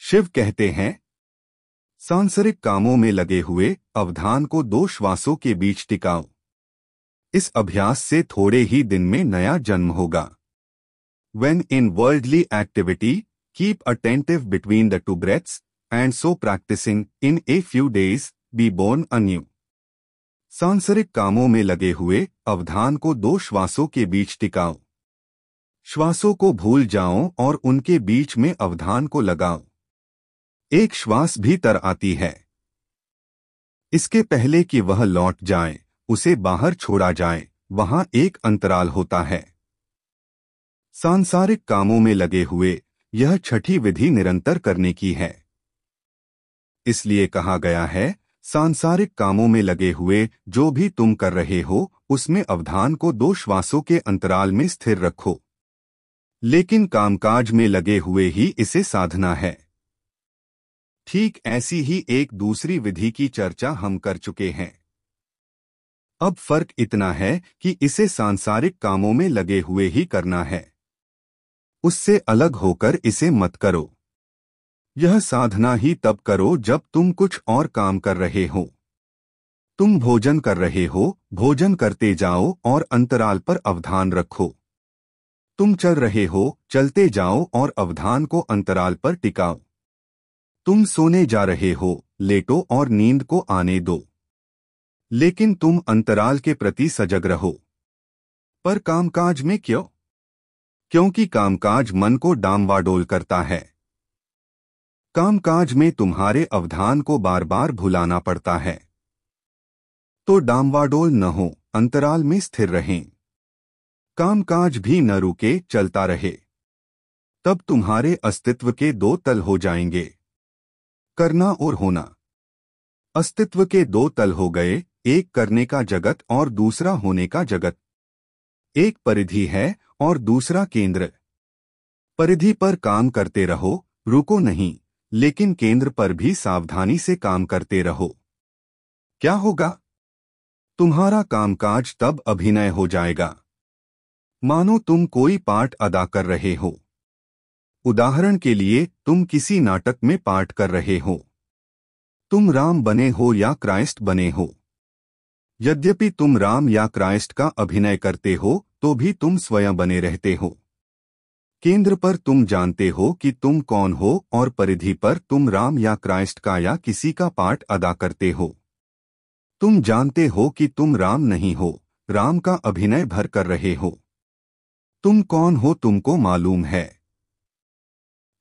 शिव कहते हैं, सांसारिक कामों में लगे हुए अवधान को 2 श्वासों के बीच टिकाओ। इस अभ्यास से थोड़े ही दिन में नया जन्म होगा। When in worldly activity, keep attentive between the 2 breaths, and so practicing, in a few days, be born anew. सांसारिक कामों में लगे हुए अवधान को 2 श्वासों के बीच टिकाओ। श्वासों को भूल जाओ और उनके बीच में अवधान को लगाओ। एक श्वास भीतर आती है। इसके पहले कि वह लौट जाए, उसे बाहर छोड़ा जाए, वहां एक अंतराल होता है। सांसारिक कामों में लगे हुए यह छठी विधि निरंतर करने की है। इसलिए कहा गया है, सांसारिक कामों में लगे हुए जो भी तुम कर रहे हो, उसमें अवधान को 2 श्वासों के अंतराल में स्थिर रखो। लेकिन कामकाज में लगे हुए ही इसे साधना है। ठीक ऐसी ही एक दूसरी विधि की चर्चा हम कर चुके हैं। अब फर्क इतना है कि इसे सांसारिक कामों में लगे हुए ही करना है। उससे अलग होकर इसे मत करो। यह साधना ही तब करो जब तुम कुछ और काम कर रहे हो। तुम भोजन कर रहे हो, भोजन करते जाओ और अंतराल पर अवधान रखो। तुम चल रहे हो, चलते जाओ और अवधान को अंतराल पर टिकाओ। तुम सोने जा रहे हो, लेटो और नींद को आने दो। लेकिन तुम अंतराल के प्रति सजग रहो। पर कामकाज में क्यों? क्योंकि कामकाज मन को डामाडोल करता है। कामकाज में तुम्हारे अवधान को बार बार भुलाना पड़ता है। तो डामाडोल न हो, अंतराल में स्थिर रहें। कामकाज भी न रुके, चलता रहे। तब तुम्हारे अस्तित्व के 2 तल हो जाएंगे, करना और होना। अस्तित्व के 2 तल हो गए, एक करने का जगत और दूसरा होने का जगत। एक परिधि है और दूसरा केंद्र। परिधि पर काम करते रहो, रुको नहीं, लेकिन केंद्र पर भी सावधानी से काम करते रहो। क्या होगा? तुम्हारा कामकाज तब अभिनय हो जाएगा। मानो तुम कोई पाठ अदा कर रहे हो। उदाहरण के लिए, तुम किसी नाटक में पाठ कर रहे हो। तुम राम बने हो या क्राइस्ट बने हो। यद्यपि तुम राम या क्राइस्ट का अभिनय करते हो, तो भी तुम स्वयं बने रहते हो। केंद्र पर तुम जानते हो कि तुम कौन हो और परिधि पर तुम राम या क्राइस्ट का या किसी का पाठ अदा करते हो। तुम जानते हो कि तुम राम नहीं हो, राम का अभिनय भर कर रहे हो। तुम कौन हो तुमको मालूम है।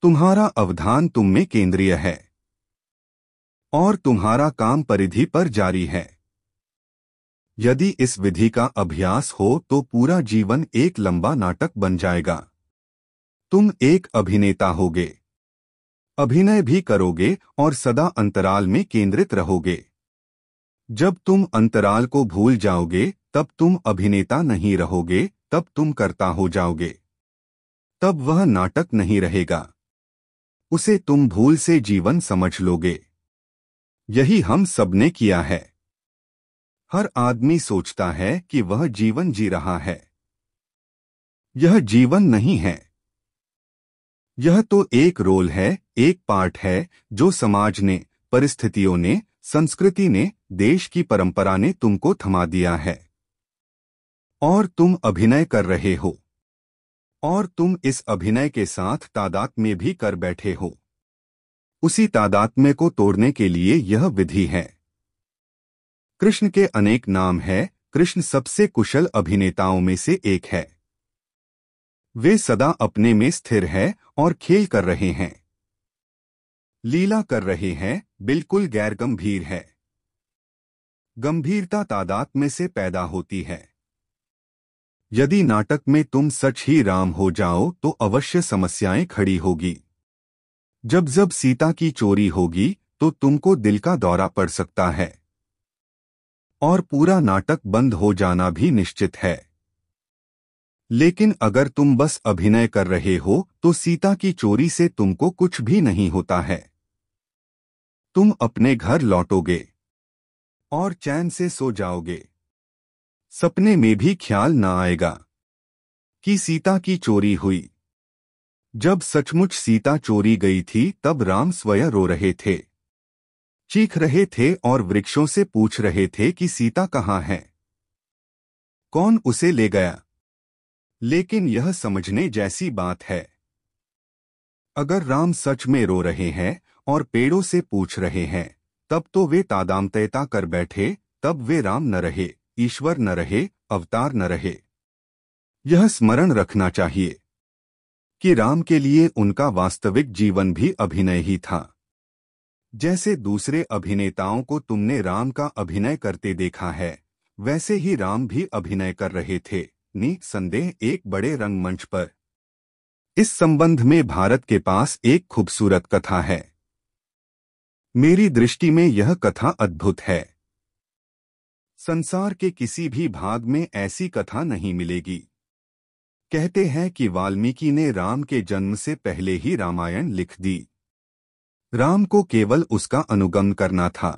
तुम्हारा अवधान तुम में केंद्रीय है और तुम्हारा काम परिधि पर जारी है। यदि इस विधि का अभ्यास हो तो पूरा जीवन एक लंबा नाटक बन जाएगा। तुम एक अभिनेता होगे, अभिनय भी करोगे और सदा अंतराल में केंद्रित रहोगे। जब तुम अंतराल को भूल जाओगे, तब तुम अभिनेता नहीं रहोगे, तब तुम कर्ता हो जाओगे। तब वह नाटक नहीं रहेगा, उसे तुम भूल से जीवन समझ लोगे। यही हम सबने किया है। हर आदमी सोचता है कि वह जीवन जी रहा है। यह जीवन नहीं है। यह तो एक रोल है, एक पार्ट है जो समाज ने, परिस्थितियों ने, संस्कृति ने, देश की परंपरा ने तुमको थमा दिया है। और तुम अभिनय कर रहे हो। और तुम इस अभिनय के साथ तादात्म्य भी कर बैठे हो। उसी तादात्म्य को तोड़ने के लिए यह विधि है। कृष्ण के अनेक नाम हैं, कृष्ण सबसे कुशल अभिनेताओं में से एक है। वे सदा अपने में स्थिर है और खेल कर रहे हैं, लीला कर रहे हैं, बिल्कुल गैर गंभीर है। गंभीरता तादात्म्य से पैदा होती है। यदि नाटक में तुम सच ही राम हो जाओ तो अवश्य समस्याएं खड़ी होगी। जब जब सीता की चोरी होगी तो तुमको दिल का दौरा पड़ सकता है और पूरा नाटक बंद हो जाना भी निश्चित है। लेकिन अगर तुम बस अभिनय कर रहे हो तो सीता की चोरी से तुमको कुछ भी नहीं होता है। तुम अपने घर लौटोगे और चैन से सो जाओगे। सपने में भी ख्याल न आएगा कि सीता की चोरी हुई। जब सचमुच सीता चोरी गई थी तब राम स्वयं रो रहे थे, चीख रहे थे और वृक्षों से पूछ रहे थे कि सीता कहाँ है, कौन उसे ले गया। लेकिन यह समझने जैसी बात है, अगर राम सच में रो रहे हैं और पेड़ों से पूछ रहे हैं, तब तो वे तादाम्यता कर बैठे, तब वे राम न रहे, ईश्वर न रहे, अवतार न रहे। यह स्मरण रखना चाहिए कि राम के लिए उनका वास्तविक जीवन भी अभिनय ही था। जैसे दूसरे अभिनेताओं को तुमने राम का अभिनय करते देखा है, वैसे ही राम भी अभिनय कर रहे थे, निसंदेह एक बड़े रंगमंच पर। इस संबंध में भारत के पास एक खूबसूरत कथा है। मेरी दृष्टि में यह कथा अद्भुत है। संसार के किसी भी भाग में ऐसी कथा नहीं मिलेगी। कहते हैं कि वाल्मीकि ने राम के जन्म से पहले ही रामायण लिख दी। राम को केवल उसका अनुगमन करना था,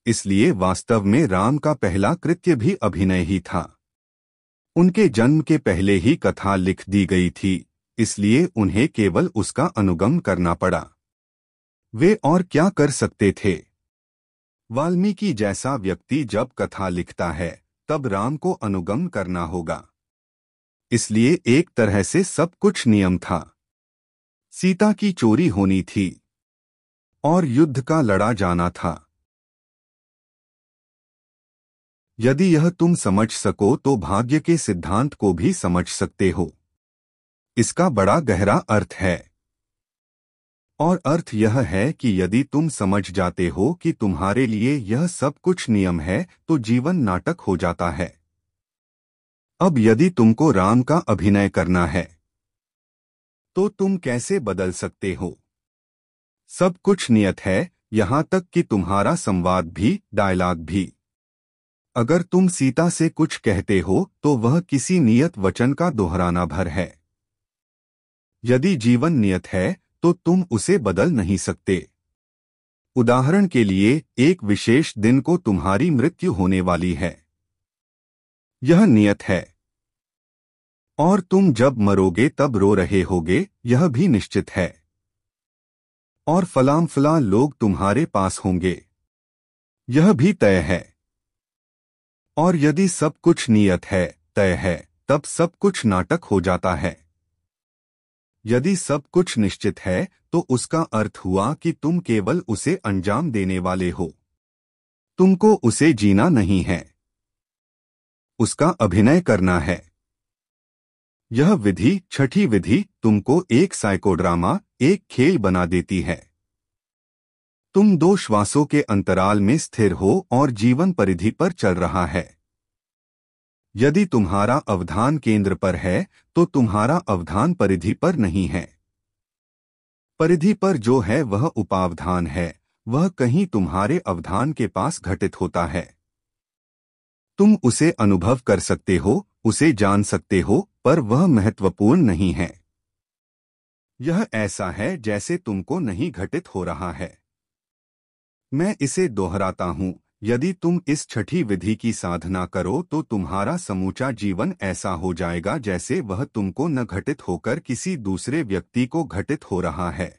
इसलिए वास्तव में राम का पहला कृत्य भी अभिनय ही था। उनके जन्म के पहले ही कथा लिख दी गई थी, इसलिए उन्हें केवल उसका अनुगमन करना पड़ा। वे और क्या कर सकते थे। वाल्मीकि जैसा व्यक्ति जब कथा लिखता है, तब राम को अनुगमन करना होगा। इसलिए एक तरह से सब कुछ नियम था। सीता की चोरी होनी थी और युद्ध का लड़ा जाना था। यदि यह तुम समझ सको तो भाग्य के सिद्धांत को भी समझ सकते हो। इसका बड़ा गहरा अर्थ है। और अर्थ यह है कि यदि तुम समझ जाते हो कि तुम्हारे लिए यह सब कुछ नियम है, तो जीवन नाटक हो जाता है। अब यदि तुमको राम का अभिनय करना है, तो तुम कैसे बदल सकते हो। सब कुछ नियत है, यहां तक कि तुम्हारा संवाद भी, डायलॉग भी। अगर तुम सीता से कुछ कहते हो तो वह किसी नियत वचन का दोहराना भर है। यदि जीवन नियत है तो तुम उसे बदल नहीं सकते। उदाहरण के लिए, एक विशेष दिन को तुम्हारी मृत्यु होने वाली है, यह नियत है। और तुम जब मरोगे तब रो रहे होगे, यह भी निश्चित है। और फलां फलां लोग तुम्हारे पास होंगे, यह भी तय है। और यदि सब कुछ नियत है, तय है, तब सब कुछ नाटक हो जाता है। यदि सब कुछ निश्चित है तो उसका अर्थ हुआ कि तुम केवल उसे अंजाम देने वाले हो। तुमको उसे जीना नहीं है, उसका अभिनय करना है। यह विधि, छठी विधि, तुमको एक साइकोड्रामा, एक खेल बना देती है। तुम दो श्वासों के अंतराल में स्थिर हो और जीवन परिधि पर चल रहा है। यदि तुम्हारा अवधान केंद्र पर है तो तुम्हारा अवधान परिधि पर नहीं है। परिधि पर जो है वह उपावधान है, वह कहीं तुम्हारे अवधान के पास घटित होता है। तुम उसे अनुभव कर सकते हो, उसे जान सकते हो, पर वह महत्वपूर्ण नहीं है। यह ऐसा है जैसे तुमको नहीं घटित हो रहा है। मैं इसे दोहराता हूं, यदि तुम इस छठी विधि की साधना करो तो तुम्हारा समूचा जीवन ऐसा हो जाएगा जैसे वह तुमको न घटित होकर किसी दूसरे व्यक्ति को घटित हो रहा है।